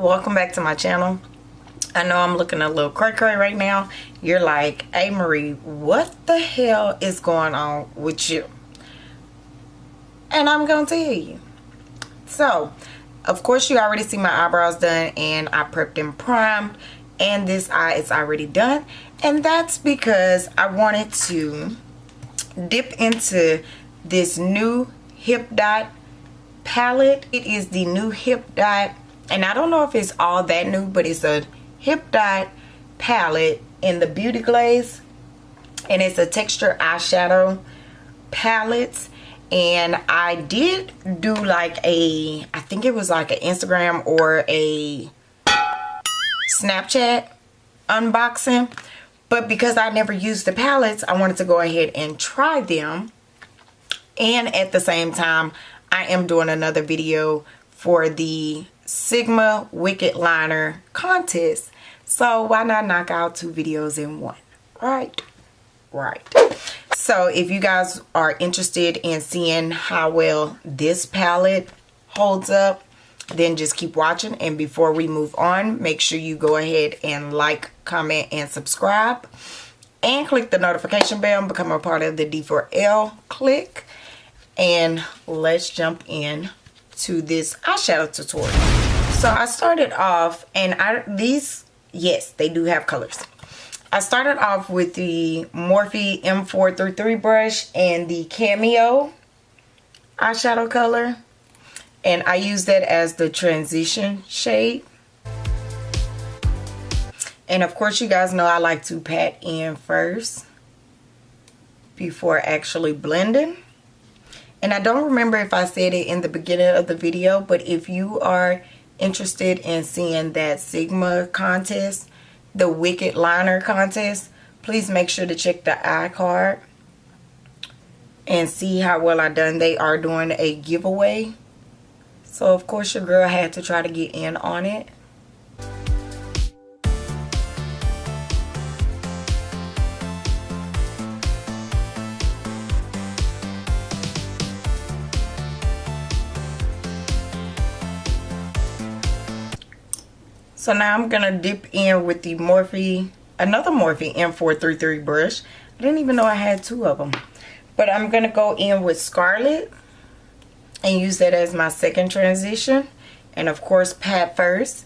welcome back to my channel. I know I'm looking a little cray-cray right now. You're like, A.MaRee, what the hell is going on with you? And I'm gonna tell you. So, of course, you already see my eyebrows done, and I prepped and primed, and this eye is already done. And that's because I wanted to dip into this new Hip Dot palette. It is the new Hip Dot, and I don't know if it's all that new, but it's a Hip Dot palette in the Beauty Glaze, and it's a texture eyeshadow palette. And I did do like I think it was like an Instagram or a Snapchat unboxing, but because I never used the palettes, I wanted to go ahead and try them. And at the same time, I am doing another video for the Sigma Wicked Liner contest. So why not knock out 2 videos in one? Right. So if you guys are interested in seeing how well this palette holds up, then just keep watching. And before we move on, make sure you go ahead and like, comment, and subscribe. And click the notification bell and become a part of the D4L click. And let's jump in to this eyeshadow tutorial. So I started off, and these, yes, they do have colors. I started off with the Morphe M433 brush and the Cameo eyeshadow color, and I use that as the transition shade. And of course, you guys know I like to pat in first before actually blending. And I don't remember if I said it in the beginning of the video, but if you are interested in seeing that Sigma contest, the Wicked Liner contest, please make sure to check the iCard and see how well I done. They are doing a giveaway, so of course your girl had to try to get in on it. So now I'm gonna dip in with the another Morphe M433 brush. I didn't even know I had 2 of them. But I'm gonna go in with Scarlet and use that as my second transition. And of course, pat first.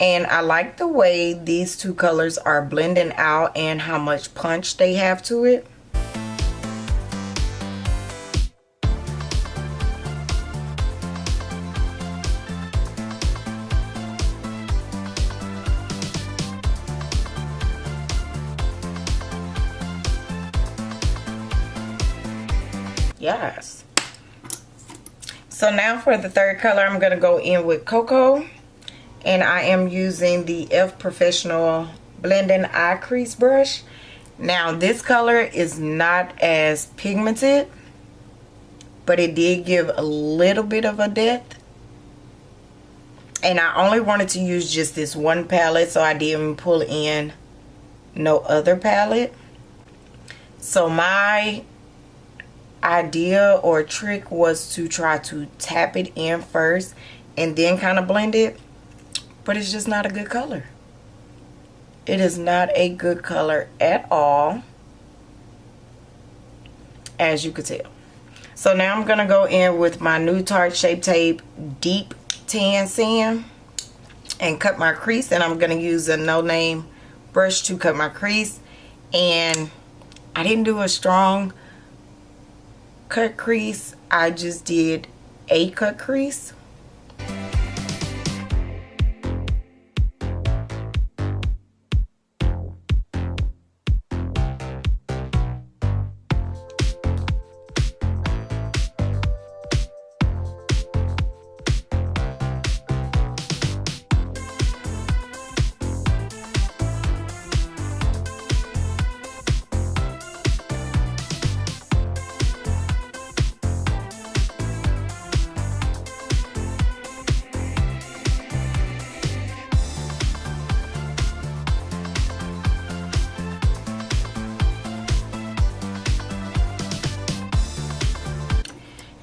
And I like the way these 2 colors are blending out and how much punch they have to it. Yes. So now for the third color, I'm going to go in with Cocoa, and I am using the F Professional Blending Eye Crease brush. Now this color is not as pigmented, but it did give a little bit of a depth. And I only wanted to use just this one palette, so I didn't pull in no other palette. So my idea or trick was to try to tap it in first and then kind of blend it, but it's just not a good color. It is not a good color at all, as you could tell. So now I'm gonna go in with my new Tarte Shape Tape Deep Tan Sand and cut my crease, and I'm gonna use a No Name brush to cut my crease. And I didn't do a strong cut crease, I just did a cut crease.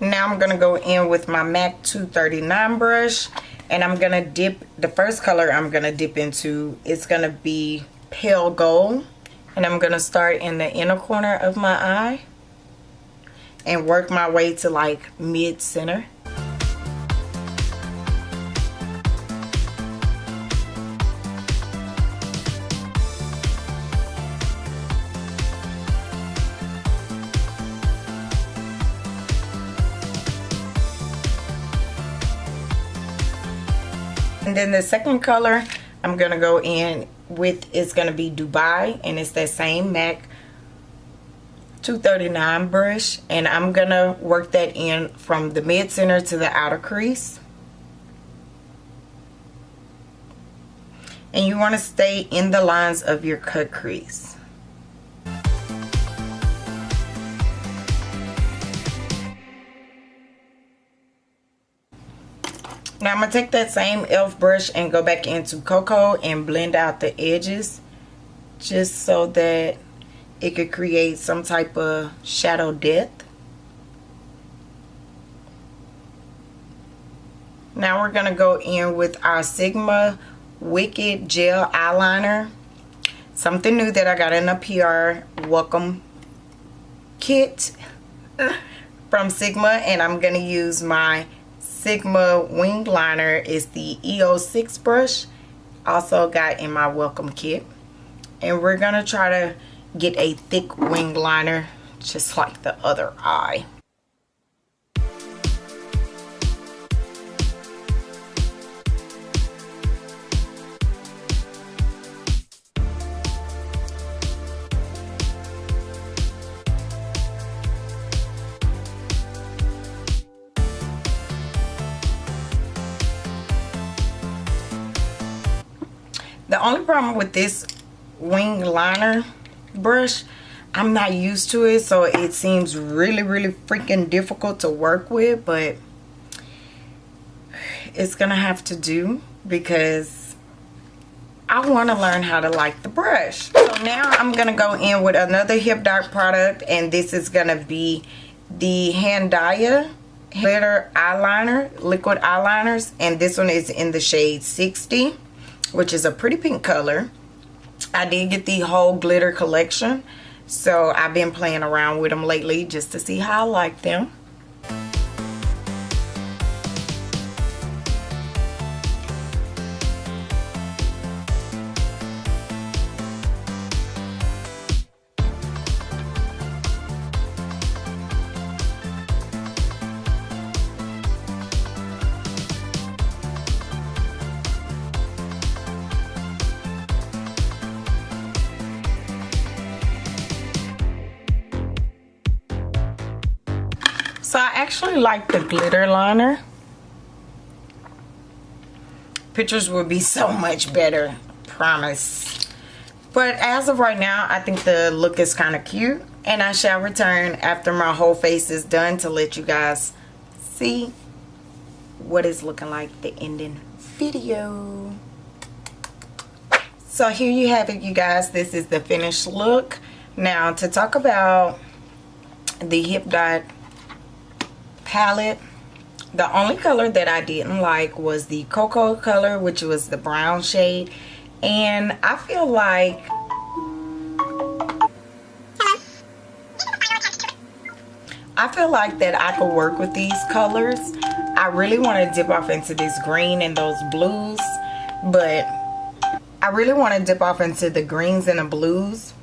Now I'm going to go in with my MAC 239 brush, And I'm gonna dip, the first color I'm gonna dip into, it's gonna be pale gold. And I'm gonna start in the inner corner of my eye and work my way to like mid-center. And then the second color I'm gonna go in with is gonna be Dubai, and it's that same MAC 239 brush, and I'm gonna work that in from the mid center to the outer crease. And you want to stay in the lines of your cut crease. Now I'm going to take that same e.l.f. brush and go back into Cocoa and blend out the edges just so that it could create some type of shadow depth. Now we're going to go in with our Sigma Wicked Gel Eyeliner. Something new that I got in a PR welcome kit from Sigma, and I'm going to use my Sigma wing liner. Is the EO6 brush, also got in my welcome kit, and we're gonna try to get a thick wing liner just like the other eye. The only problem with this wing liner brush, I'm not used to it, so it seems really freaking difficult to work with, but it's gonna have to do because I want to learn how to like the brush. So now I'm gonna go in with another Hip Dot product, and this is gonna be the Handaya glitter eyeliner, liquid eyeliners, and this one is in the shade 60, which is a pretty pink color. I did get the whole glitter collection, so I've been playing around with them lately just to see how I like them. So I actually like the glitter liner. Pictures would be so much better, promise. But as of right now, I think the look is kind of cute. And I shall return after my whole face is done to let you guys see what it's looking like the ending video. So here you have it, you guys. This is the finished look. Now to talk about the Hip Dot palette, the only color that I didn't like was the cocoa color, which was the brown shade, and I feel like that I could work with these colors. I really want to dip off into this green and those blues, but I really want to dip off into the greens and the blues.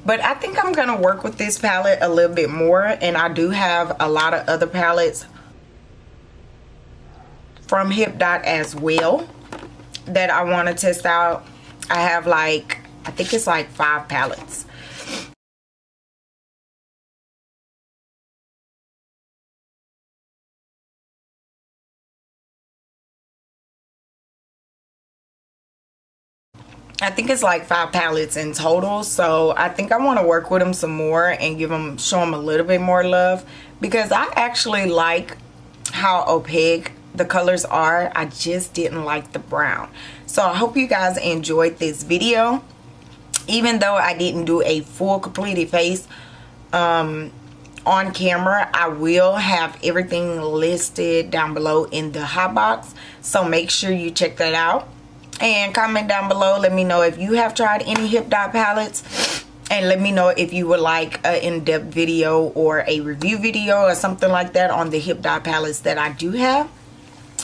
But I think I'm going to work with this palette a little bit more, and I do have a lot of other palettes from Hip Dot as well that I want to test out. I have like, I think it's like 5 palettes. I think it's like 5 palettes in total, so I think I want to work with them some more and show them a little bit more love, because I actually like how opaque the colors are. I just didn't like the brown. So I hope you guys enjoyed this video, even though I didn't do a full completed face on on camera. I will have everything listed down below in the hot box, so make sure you check that out. And comment down below, let me know if you have tried any hip dot palettes, and let me know if you would like an in-depth video or a review video or something like that on the hip dot palettes that I do have.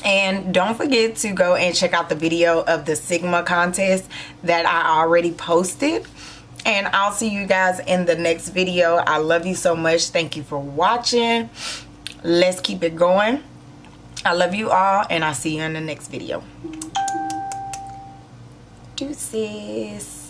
And don't forget to go and check out the video of the Sigma contest that I already posted. And I'll see you guys in the next video. I love you so much. Thank you for watching. Let's keep it going. I love you all, and I'll see you in the next video. Deuces.